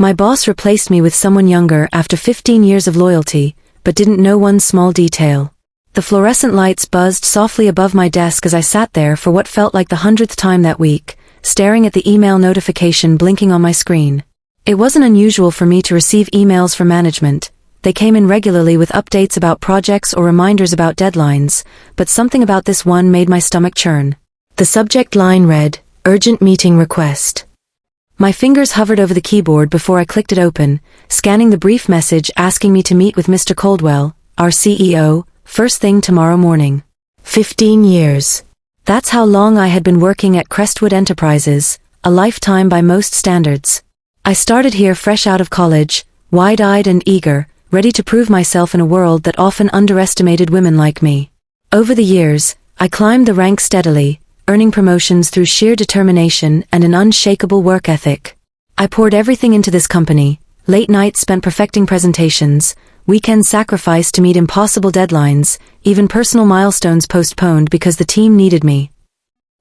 My boss replaced me with someone younger after 15 years of loyalty, but didn't know one small detail. The fluorescent lights buzzed softly above my desk as I sat there for what felt like the 100th time that week, staring at the email notification blinking on my screen. It wasn't unusual for me to receive emails from management. They came in regularly with updates about projects or reminders about deadlines, but something about this one made my stomach churn. The subject line read, "Urgent meeting request." My fingers hovered over the keyboard before I clicked it open, scanning the brief message asking me to meet with Mr. Coldwell, our CEO, first thing tomorrow morning. 15 years. That's how long I had been working at Crestwood Enterprises, a lifetime by most standards. I started here fresh out of college, wide-eyed and eager, ready to prove myself in a world that often underestimated women like me. Over the years, I climbed the ranks steadily, earning promotions through sheer determination and an unshakable work ethic. I poured everything into this company, late nights spent perfecting presentations, weekends sacrificed to meet impossible deadlines, even personal milestones postponed because the team needed me.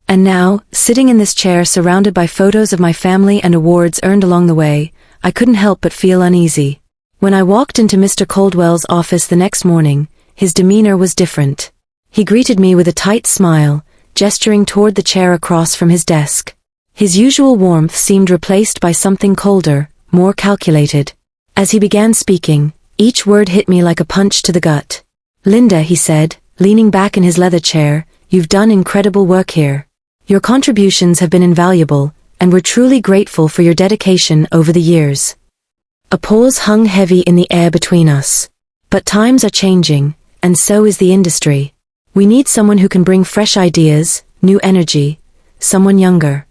And now, sitting in this chair surrounded by photos of my family and awards earned along the way, I couldn't help but feel uneasy. When I walked into Mr. Coldwell's office the next morning, his demeanor was different. He greeted me with a tight smile, gesturing toward the chair across from his desk. His usual warmth seemed replaced by something colder, more calculated. As he began speaking, each word hit me like a punch to the gut. "Linda," he said, leaning back in his leather chair, "you've done incredible work here. Your contributions have been invaluable, and we're truly grateful for your dedication over the years." A pause hung heavy in the air between us. But times are changing, and so is the industry. We need someone who can bring fresh ideas, new energy, someone younger.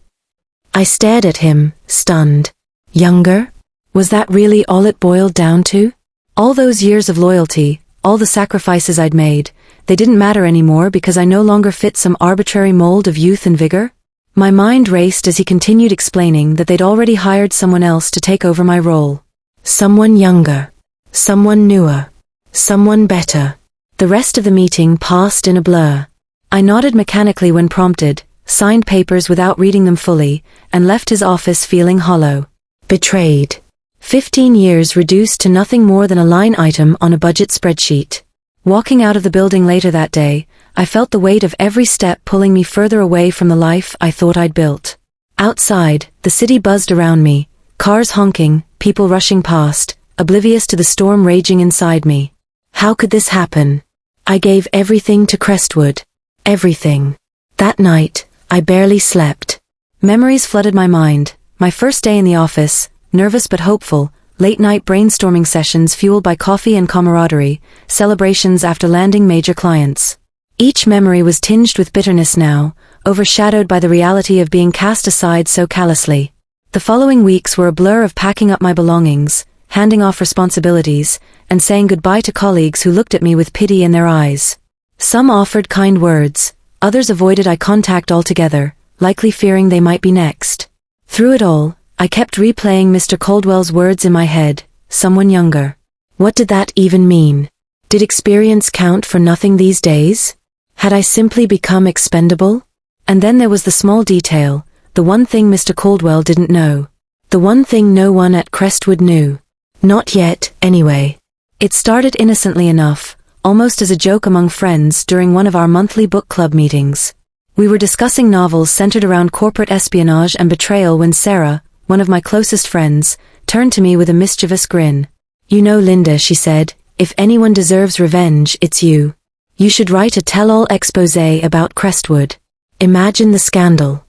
I stared at him, stunned. Younger? Was that really all it boiled down to? All those years of loyalty, all the sacrifices I'd made, they didn't matter anymore because I no longer fit some arbitrary mold of youth and vigor? My mind raced as he continued explaining that they'd already hired someone else to take over my role. Someone younger. Someone newer. Someone better. The rest of the meeting passed in a blur. I nodded mechanically when prompted, signed papers without reading them fully, and left his office feeling hollow. Betrayed. 15 years reduced to nothing more than a line item on a budget spreadsheet. Walking out of the building later that day, I felt the weight of every step pulling me further away from the life I thought I'd built. Outside, the city buzzed around me, cars honking, people rushing past, oblivious to the storm raging inside me. How could this happen? I gave everything to Crestwood. Everything. That night, I barely slept. Memories flooded my mind. My first day in the office, nervous but hopeful, late-night brainstorming sessions fueled by coffee and camaraderie, celebrations after landing major clients. Each memory was tinged with bitterness now, overshadowed by the reality of being cast aside so callously. The following weeks were a blur of packing up my belongings, handing off responsibilities, and saying goodbye to colleagues who looked at me with pity in their eyes. Some offered kind words, others avoided eye contact altogether, likely fearing they might be next. Through it all, I kept replaying Mr. Coldwell's words in my head, someone younger. What did that even mean? Did experience count for nothing these days? Had I simply become expendable? And then there was the small detail, the one thing Mr. Coldwell didn't know. The one thing no one at Crestwood knew. Not yet, anyway. It started innocently enough, almost as a joke among friends during one of our monthly book club meetings. We were discussing novels centered around corporate espionage and betrayal when Sarah, one of my closest friends, turned to me with a mischievous grin. "You know, Linda," she said, "if anyone deserves revenge, it's you. You should write a tell-all exposé about Crestwood. Imagine the scandal."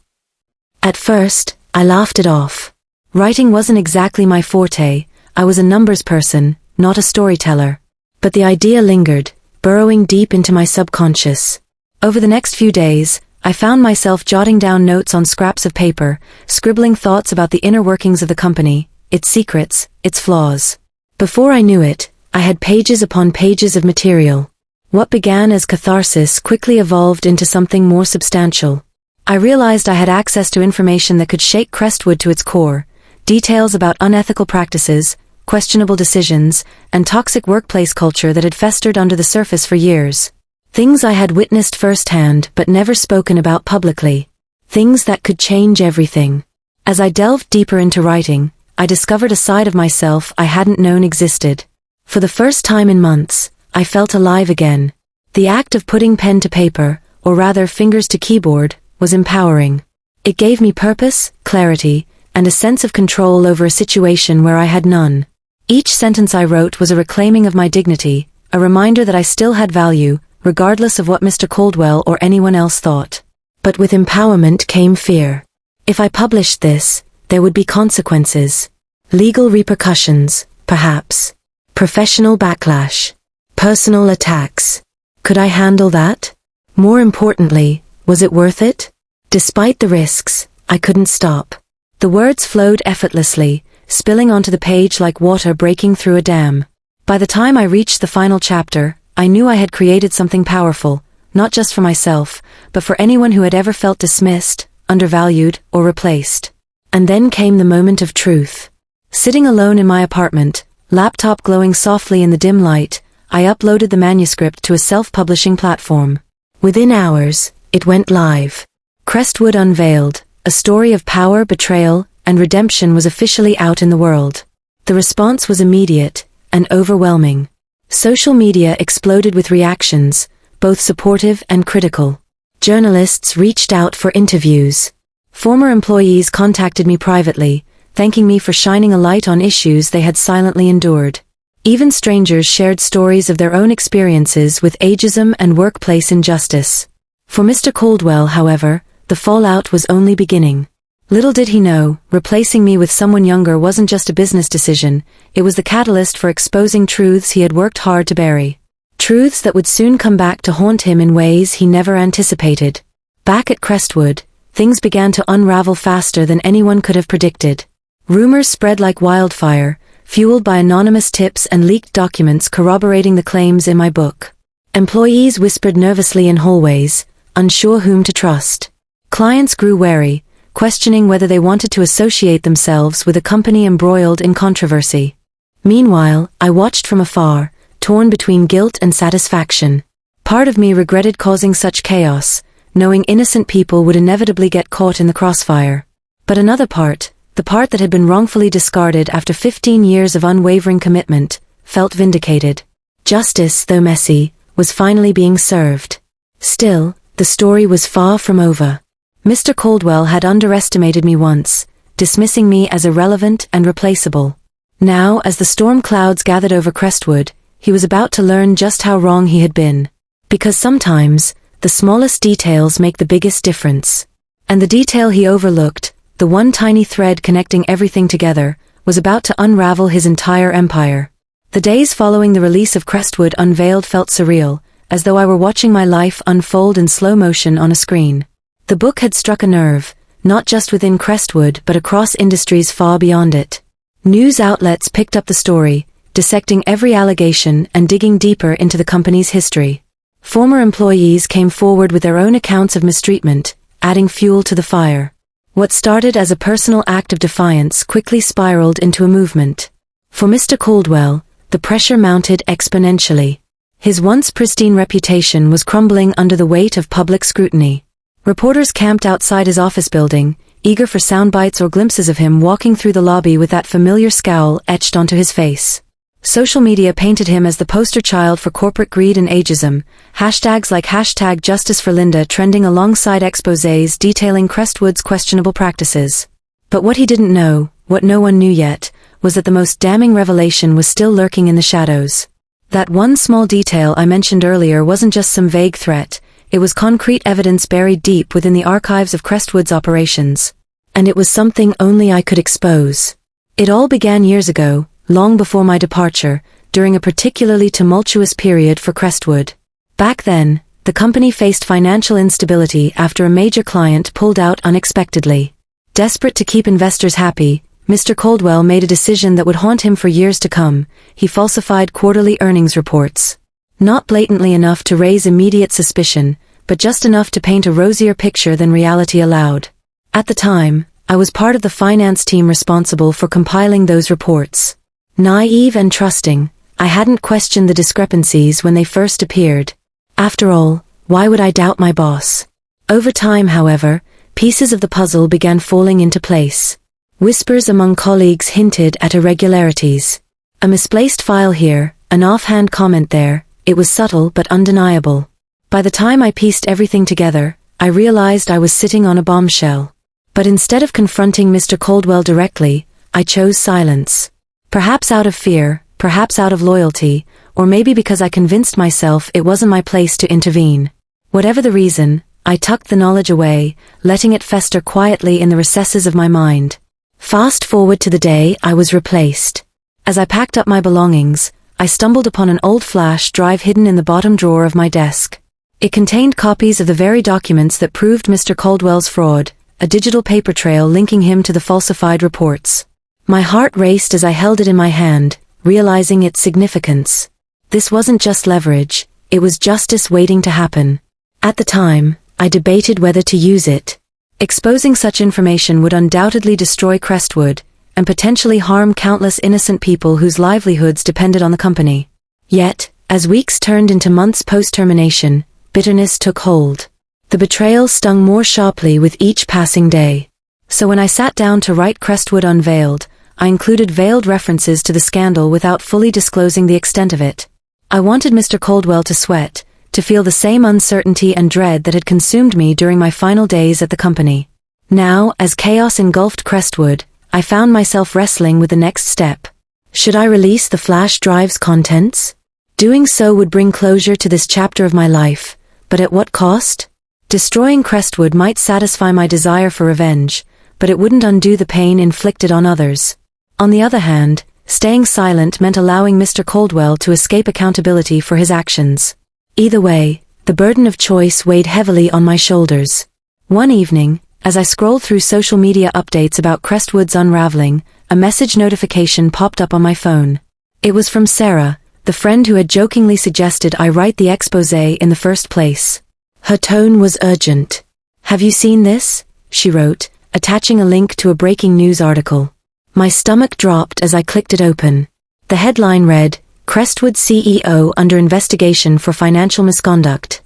At first, I laughed it off. Writing wasn't exactly my forte. I was a numbers person, not a storyteller. But the idea lingered, burrowing deep into my subconscious. Over the next few days, I found myself jotting down notes on scraps of paper, scribbling thoughts about the inner workings of the company, its secrets, its flaws. Before I knew it, I had pages upon pages of material. What began as catharsis quickly evolved into something more substantial. I realized I had access to information that could shake Crestwood to its core, details about unethical practices, questionable decisions, and toxic workplace culture that had festered under the surface for years. Things I had witnessed firsthand but never spoken about publicly. Things that could change everything. As I delved deeper into writing, I discovered a side of myself I hadn't known existed. For the first time in months, I felt alive again. The act of putting pen to paper, or rather fingers to keyboard, was empowering. It gave me purpose, clarity, and a sense of control over a situation where I had none. Each sentence I wrote was a reclaiming of my dignity, a reminder that I still had value, regardless of what Mr. Caldwell or anyone else thought. But with empowerment came fear. If I published this, there would be consequences. Legal repercussions, perhaps. Professional backlash. Personal attacks. Could I handle that? More importantly, was it worth it? Despite the risks, I couldn't stop. The words flowed effortlessly, spilling onto the page like water breaking through a dam. By the time I reached the final chapter, I knew I had created something powerful, not just for myself, but for anyone who had ever felt dismissed, undervalued, or replaced. And then came the moment of truth. Sitting alone in my apartment, laptop glowing softly in the dim light, I uploaded the manuscript to a self-publishing platform. Within hours, it went live. Crestwood Unveiled, a story of power, betrayal, and redemption was officially out in the world. The response was immediate and overwhelming. Social media exploded with reactions, both supportive and critical. Journalists reached out for interviews. Former employees contacted me privately, thanking me for shining a light on issues they had silently endured. Even strangers shared stories of their own experiences with ageism and workplace injustice. For Mr. Caldwell, however, the fallout was only beginning. Little did he know, replacing me with someone younger wasn't just a business decision, it was the catalyst for exposing truths he had worked hard to bury. Truths that would soon come back to haunt him in ways he never anticipated. Back at Crestwood, things began to unravel faster than anyone could have predicted. Rumors spread like wildfire, fueled by anonymous tips and leaked documents corroborating the claims in my book. Employees whispered nervously in hallways, unsure whom to trust. Clients grew wary, questioning whether they wanted to associate themselves with a company embroiled in controversy. Meanwhile, I watched from afar, torn between guilt and satisfaction. Part of me regretted causing such chaos, knowing innocent people would inevitably get caught in the crossfire. But another part, the part that had been wrongfully discarded after 15 years of unwavering commitment, felt vindicated. Justice, though messy, was finally being served. Still, the story was far from over. Mr. Caldwell had underestimated me once, dismissing me as irrelevant and replaceable. Now, as the storm clouds gathered over Crestwood, he was about to learn just how wrong he had been. Because sometimes, the smallest details make the biggest difference. And the detail he overlooked, the one tiny thread connecting everything together, was about to unravel his entire empire. The days following the release of Crestwood Unveiled felt surreal, as though I were watching my life unfold in slow motion on a screen. The book had struck a nerve, not just within Crestwood but across industries far beyond it. News outlets picked up the story, dissecting every allegation and digging deeper into the company's history. Former employees came forward with their own accounts of mistreatment, adding fuel to the fire. What started as a personal act of defiance quickly spiraled into a movement. For Mr. Caldwell, the pressure mounted exponentially. His once pristine reputation was crumbling under the weight of public scrutiny. Reporters camped outside his office building, eager for soundbites or glimpses of him walking through the lobby with that familiar scowl etched onto his face. Social media painted him as the poster child for corporate greed and ageism, hashtags like #JusticeForLinda trending alongside exposés detailing Crestwood's questionable practices. But what he didn't know, what no one knew yet, was that the most damning revelation was still lurking in the shadows. That one small detail I mentioned earlier wasn't just some vague threat, it was concrete evidence buried deep within the archives of Crestwood's operations. And it was something only I could expose. It all began years ago, long before my departure, during a particularly tumultuous period for Crestwood. Back then, the company faced financial instability after a major client pulled out unexpectedly. Desperate to keep investors happy, Mr. Caldwell made a decision that would haunt him for years to come. He falsified quarterly earnings reports. Not blatantly enough to raise immediate suspicion, but just enough to paint a rosier picture than reality allowed. At the time, I was part of the finance team responsible for compiling those reports. Naive and trusting, I hadn't questioned the discrepancies when they first appeared. After all, why would I doubt my boss? Over time, however, pieces of the puzzle began falling into place. Whispers among colleagues hinted at irregularities. A misplaced file here, an offhand comment there, it was subtle but undeniable. By the time I pieced everything together, I realized I was sitting on a bombshell. But instead of confronting Mr. Caldwell directly, I chose silence. Perhaps out of fear, perhaps out of loyalty, or maybe because I convinced myself it wasn't my place to intervene. Whatever the reason, I tucked the knowledge away, letting it fester quietly in the recesses of my mind. Fast forward to the day I was replaced. As I packed up my belongings, I stumbled upon an old flash drive hidden in the bottom drawer of my desk. It contained copies of the very documents that proved Mr. Caldwell's fraud, a digital paper trail linking him to the falsified reports. My heart raced as I held it in my hand, realizing its significance. This wasn't just leverage, it was justice waiting to happen. At the time, I debated whether to use it. Exposing such information would undoubtedly destroy Crestwood, and potentially harm countless innocent people whose livelihoods depended on the company. Yet, as weeks turned into months post-termination, bitterness took hold. The betrayal stung more sharply with each passing day. So when I sat down to write Crestwood Unveiled, I included veiled references to the scandal without fully disclosing the extent of it. I wanted Mr. Caldwell to sweat, to feel the same uncertainty and dread that had consumed me during my final days at the company. Now, as chaos engulfed Crestwood, I found myself wrestling with the next step. Should I release the flash drive's contents? Doing so would bring closure to this chapter of my life, but at what cost? Destroying Crestwood might satisfy my desire for revenge, but it wouldn't undo the pain inflicted on others. On the other hand, staying silent meant allowing Mr. Caldwell to escape accountability for his actions. Either way, the burden of choice weighed heavily on my shoulders. One evening, as I scrolled through social media updates about Crestwood's unraveling, a message notification popped up on my phone. It was from Sarah, the friend who had jokingly suggested I write the exposé in the first place. Her tone was urgent. "Have you seen this?" she wrote, attaching a link to a breaking news article. My stomach dropped as I clicked it open. The headline read, "Crestwood CEO under investigation for financial misconduct."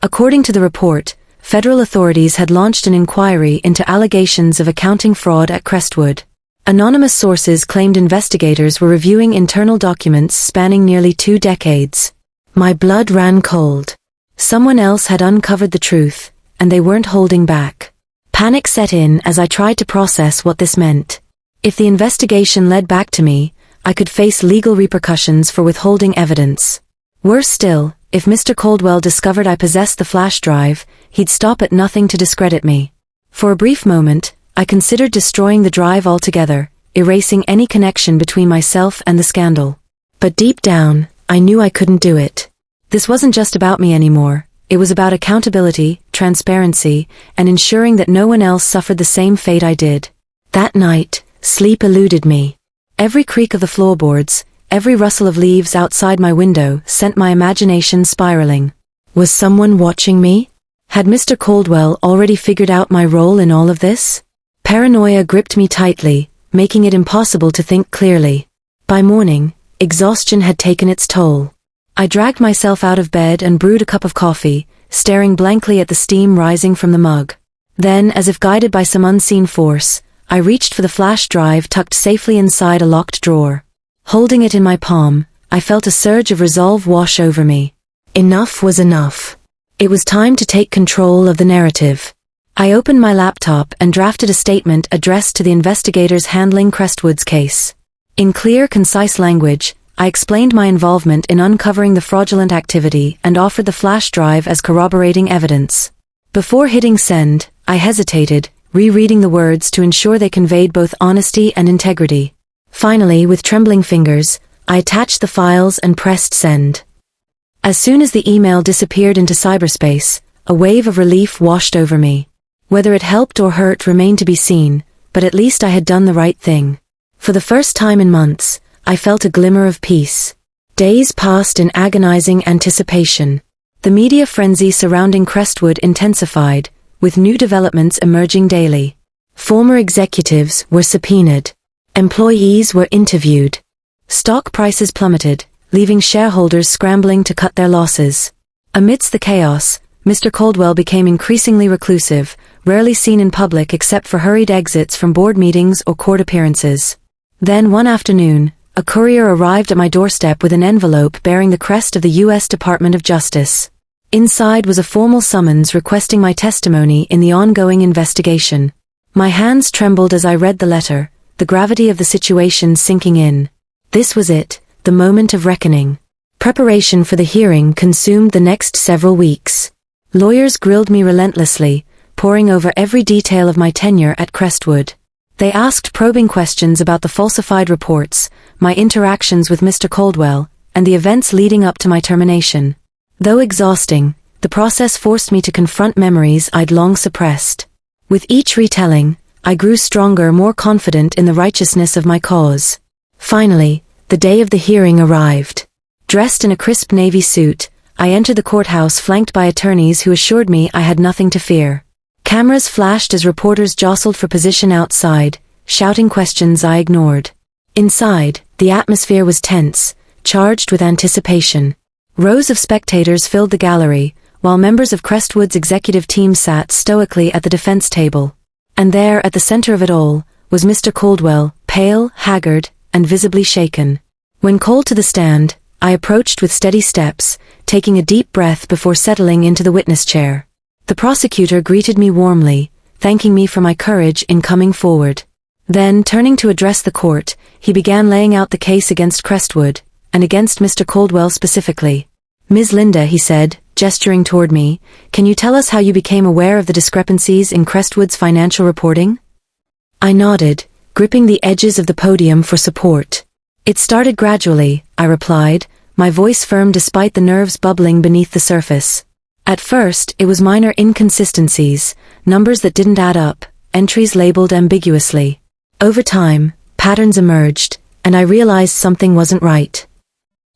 According to the report, federal authorities had launched an inquiry into allegations of accounting fraud at Crestwood. Anonymous sources claimed investigators were reviewing internal documents spanning nearly 2 decades. My blood ran cold. Someone else had uncovered the truth, and they weren't holding back. Panic set in as I tried to process what this meant. If the investigation led back to me, I could face legal repercussions for withholding evidence. Worse still, if Mr. Caldwell discovered I possessed the flash drive, he'd stop at nothing to discredit me. For a brief moment, I considered destroying the drive altogether, erasing any connection between myself and the scandal. But deep down, I knew I couldn't do it. This wasn't just about me anymore, it was about accountability, transparency, and ensuring that no one else suffered the same fate I did. That night, sleep eluded me. Every creak of the floorboards, every rustle of leaves outside my window sent my imagination spiraling. Was someone watching me? Had Mr. Caldwell already figured out my role in all of this? Paranoia gripped me tightly, making it impossible to think clearly. By morning, exhaustion had taken its toll. I dragged myself out of bed and brewed a cup of coffee, staring blankly at the steam rising from the mug. Then, as if guided by some unseen force, I reached for the flash drive tucked safely inside a locked drawer. Holding it in my palm, I felt a surge of resolve wash over me. Enough was enough. It was time to take control of the narrative. I opened my laptop and drafted a statement addressed to the investigators handling Crestwood's case. In clear, concise language, I explained my involvement in uncovering the fraudulent activity and offered the flash drive as corroborating evidence. Before hitting send, I hesitated, rereading the words to ensure they conveyed both honesty and integrity. Finally, with trembling fingers, I attached the files and pressed send. As soon as the email disappeared into cyberspace, a wave of relief washed over me. Whether it helped or hurt remained to be seen, but at least I had done the right thing. For the first time in months, I felt a glimmer of peace. Days passed in agonizing anticipation. The media frenzy surrounding Crestwood intensified, with new developments emerging daily. Former executives were subpoenaed. Employees were interviewed. Stock prices plummeted, leaving shareholders scrambling to cut their losses. Amidst the chaos, Mr. Caldwell became increasingly reclusive, rarely seen in public except for hurried exits from board meetings or court appearances. Then one afternoon, a courier arrived at my doorstep with an envelope bearing the crest of the U.S. Department of Justice. Inside was a formal summons requesting my testimony in the ongoing investigation. My hands trembled as I read the letter, the gravity of the situation sinking in. This was it, the moment of reckoning. Preparation for the hearing consumed the next several weeks. Lawyers grilled me relentlessly, poring over every detail of my tenure at Crestwood. They asked probing questions about the falsified reports, my interactions with Mr. Caldwell, and the events leading up to my termination. Though exhausting, the process forced me to confront memories I'd long suppressed. With each retelling, I grew stronger, more confident in the righteousness of my cause. Finally, the day of the hearing arrived. Dressed in a crisp navy suit, I entered the courthouse flanked by attorneys who assured me I had nothing to fear. Cameras flashed as reporters jostled for position outside, shouting questions I ignored. Inside, the atmosphere was tense, charged with anticipation. Rows of spectators filled the gallery, while members of Crestwood's executive team sat stoically at the defense table. And there, at the center of it all, was Mr. Caldwell, pale, haggard, and visibly shaken. When called to the stand, I approached with steady steps, taking a deep breath before settling into the witness chair. The prosecutor greeted me warmly, thanking me for my courage in coming forward. Then, turning to address the court, he began laying out the case against Crestwood, and against Mr. Caldwell specifically. "Ms. Linda," he said, gesturing toward me, "can you tell us how you became aware of the discrepancies in Crestwood's financial reporting?" I nodded, gripping the edges of the podium for support. "It started gradually," I replied, my voice firm despite the nerves bubbling beneath the surface. "At first, it was minor inconsistencies, numbers that didn't add up, entries labeled ambiguously. Over time, patterns emerged, and I realized something wasn't right.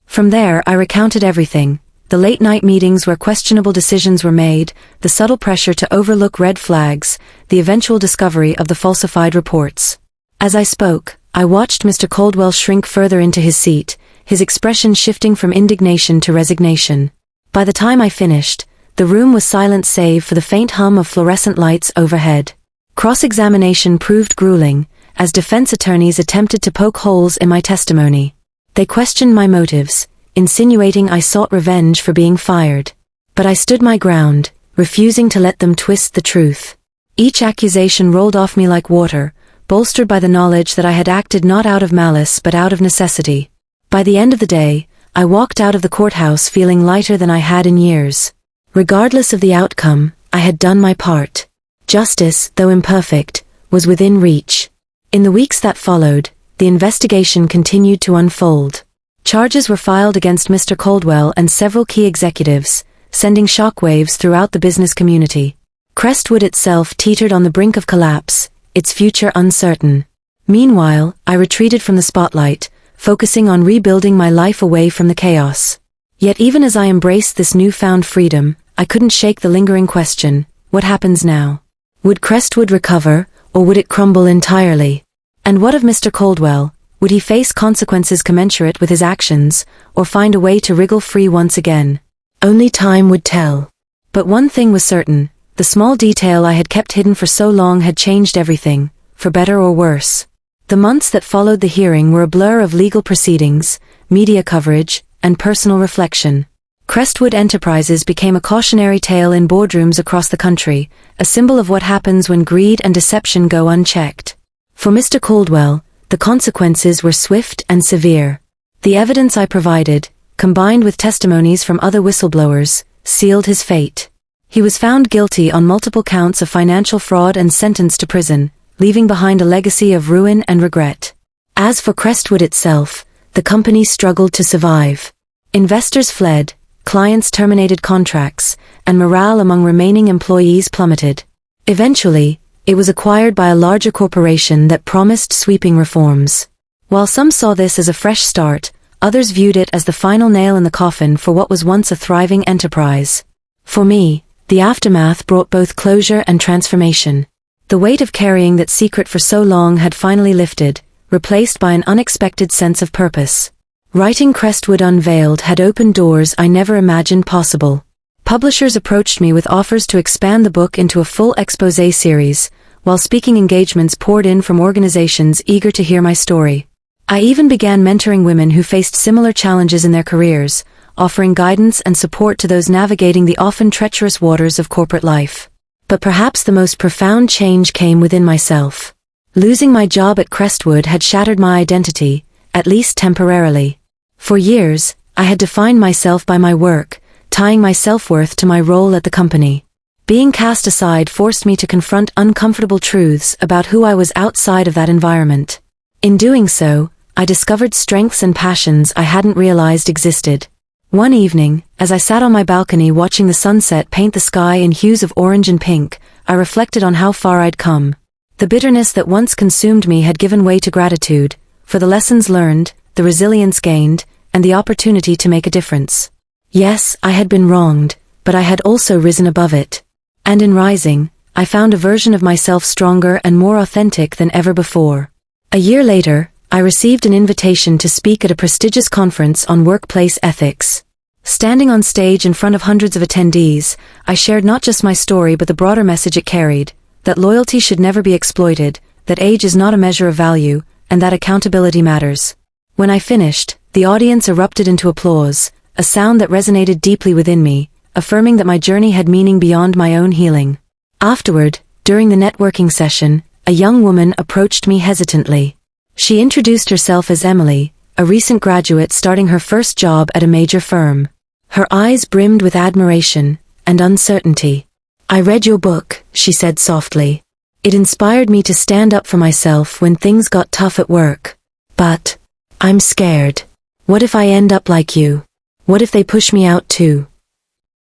From there, I recounted everything, the late-night meetings where questionable decisions were made, the subtle pressure to overlook red flags, the eventual discovery of the falsified reports. As I spoke, I watched Mr. Caldwell shrink further into his seat, his expression shifting from indignation to resignation. By the time I finished, the room was silent save for the faint hum of fluorescent lights overhead. Cross-examination proved grueling, as defense attorneys attempted to poke holes in my testimony. They questioned my motives, insinuating I sought revenge for being fired. But I stood my ground, refusing to let them twist the truth. Each accusation rolled off me like water, bolstered by the knowledge that I had acted not out of malice but out of necessity. By the end of the day, I walked out of the courthouse feeling lighter than I had in years. Regardless of the outcome, I had done my part. Justice, though imperfect, was within reach. In the weeks that followed, the investigation continued to unfold. Charges were filed against Mr. Caldwell and several key executives, sending shockwaves throughout the business community. Crestwood itself teetered on the brink of collapse, its future uncertain. Meanwhile, I retreated from the spotlight, focusing on rebuilding my life away from the chaos. Yet even as I embraced this newfound freedom, I couldn't shake the lingering question, what happens now? Would Crestwood recover, or would it crumble entirely? And what of Mr. Caldwell? Would he face consequences commensurate with his actions, or find a way to wriggle free once again? Only time would tell. But one thing was certain, the small detail I had kept hidden for so long had changed everything, for better or worse. The months that followed the hearing were a blur of legal proceedings, media coverage, and personal reflection. Crestwood Enterprises became a cautionary tale in boardrooms across the country, a symbol of what happens when greed and deception go unchecked. For Mr. Caldwell, the consequences were swift and severe. The evidence I provided, combined with testimonies from other whistleblowers, sealed his fate. He was found guilty on multiple counts of financial fraud and sentenced to prison, leaving behind a legacy of ruin and regret. As for Crestwood itself, the company struggled to survive. Investors fled, clients terminated contracts, and morale among remaining employees plummeted. Eventually, it was acquired by a larger corporation that promised sweeping reforms. While some saw this as a fresh start, others viewed it as the final nail in the coffin for what was once a thriving enterprise. For me, the aftermath brought both closure and transformation. The weight of carrying that secret for so long had finally lifted, replaced by an unexpected sense of purpose. Writing Crestwood Unveiled had opened doors I never imagined possible. Publishers approached me with offers to expand the book into a full exposé series, while speaking engagements poured in from organizations eager to hear my story. I even began mentoring women who faced similar challenges in their careers, offering guidance and support to those navigating the often treacherous waters of corporate life. But perhaps the most profound change came within myself. Losing my job at Crestwood had shattered my identity, at least temporarily. For years, I had defined myself by my work, tying my self-worth to my role at the company. Being cast aside forced me to confront uncomfortable truths about who I was outside of that environment. In doing so, I discovered strengths and passions I hadn't realized existed. One evening, as I sat on my balcony watching the sunset paint the sky in hues of orange and pink, I reflected on how far I'd come. The bitterness that once consumed me had given way to gratitude, for the lessons learned, the resilience gained, and the opportunity to make a difference. Yes, I had been wronged, but I had also risen above it. And in rising, I found a version of myself stronger and more authentic than ever before. A year later, I received an invitation to speak at a prestigious conference on workplace ethics. Standing on stage in front of hundreds of attendees, I shared not just my story but the broader message it carried, that loyalty should never be exploited, that age is not a measure of value, and that accountability matters. When I finished, the audience erupted into applause, a sound that resonated deeply within me, affirming that my journey had meaning beyond my own healing. Afterward, during the networking session, a young woman approached me hesitantly. She introduced herself as Emily, a recent graduate starting her first job at a major firm. Her eyes brimmed with admiration and uncertainty. "I read your book," she said softly. "It inspired me to stand up for myself when things got tough at work. But I'm scared. What if I end up like you? What if they push me out too?"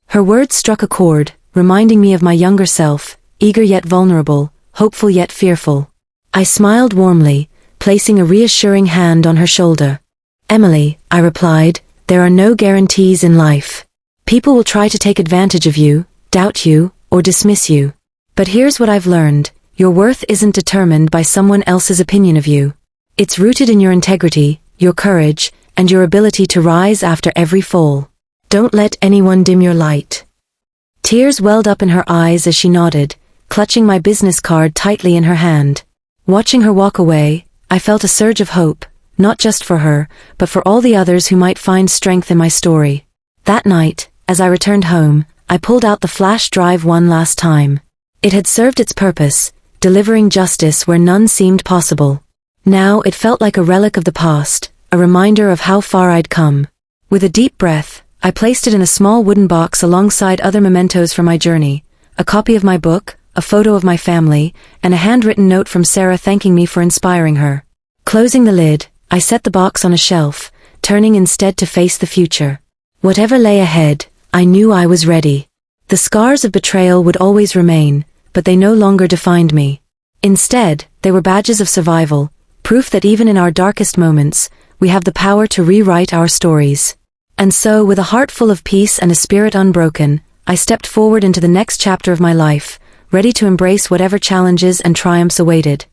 Her words struck a chord, reminding me of my younger self, eager yet vulnerable, hopeful yet fearful. I smiled warmly, placing a reassuring hand on her shoulder. "Emily," I replied, "there are no guarantees in life. People will try to take advantage of you, doubt you, or dismiss you. But here's what I've learned: your worth isn't determined by someone else's opinion of you. It's rooted in your integrity, your courage, and your ability to rise after every fall. Don't let anyone dim your light." Tears welled up in her eyes as she nodded, clutching my business card tightly in her hand. Watching her walk away, I felt a surge of hope, not just for her, but for all the others who might find strength in my story. That night, as I returned home, I pulled out the flash drive one last time. It had served its purpose, delivering justice where none seemed possible. Now it felt like a relic of the past, a reminder of how far I'd come. With a deep breath, I placed it in a small wooden box alongside other mementos from my journey, a copy of my book, a photo of my family, and a handwritten note from Sarah thanking me for inspiring her. Closing the lid, I set the box on a shelf, turning instead to face the future. Whatever lay ahead, I knew I was ready. The scars of betrayal would always remain, but they no longer defined me. Instead, they were badges of survival, proof that even in our darkest moments, we have the power to rewrite our stories. And so, with a heart full of peace and a spirit unbroken, I stepped forward into the next chapter of my life, ready to embrace whatever challenges and triumphs awaited.